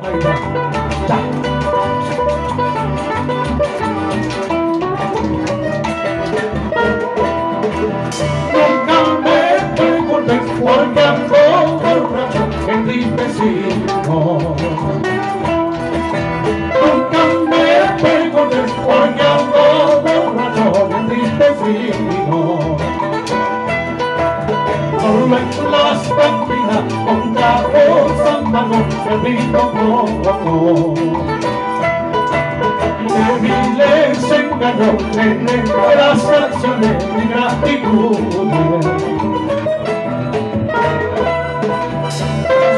Ahí va. Ya. Nunca me preguntes por qué ando borracho, entristecido. Nunca me preguntes por qué ando borracho, entristecido. Solo en las cantinas con tragos en mano me rindo poco. Débiles engaños en las acciones de gratitud.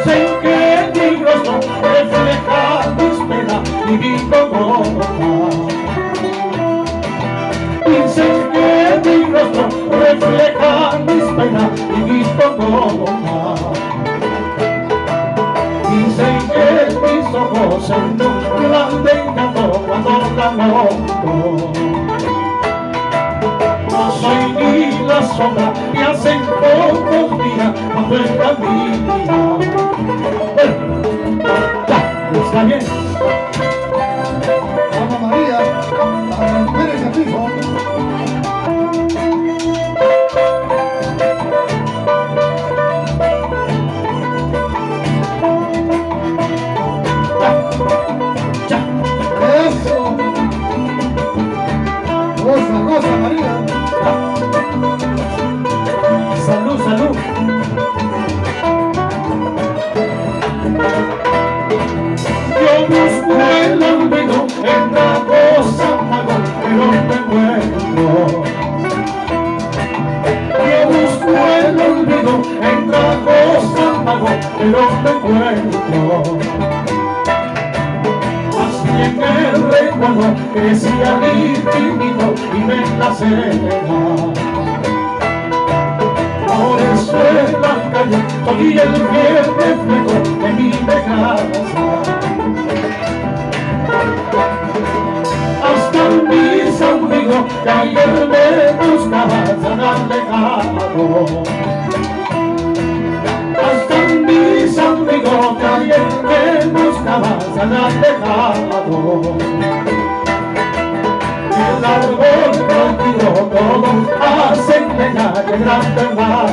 Sé que mi rostro refleja mis penas y mi congoja. Dicen que mi rostro refleja mis penas y mis congojas. Dicen que mis ojos se nublan de encanto cuando la noto. No soy ni la sombra que hace pocos días cuando el camino. Ya, está bien. Ana María, para romper ese piso. Eso. Rosa, Rosa María. Salud, salud. Yo busco el olvido en tragos amargos, pero no encuentro. Yo busco el olvido en tragos amargos, pero no encuentro. Así en el recuerdo crecía al infinito y me enlacera. Por eso en la calle soy el fiel reflejo de mi desgracia. Hasta mis amigos que ayer me buscaban se han alejado. Hasta mis amigos que ayer me buscaban se han alejado. El árbol contigo todos hacen leña de gran verdad.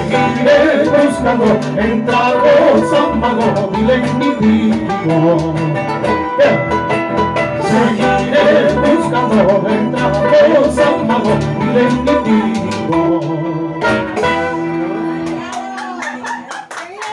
Seguiré buscando en tragos amargos mil enemigos. Seguiré buscando en tragos amargos mil enemigos.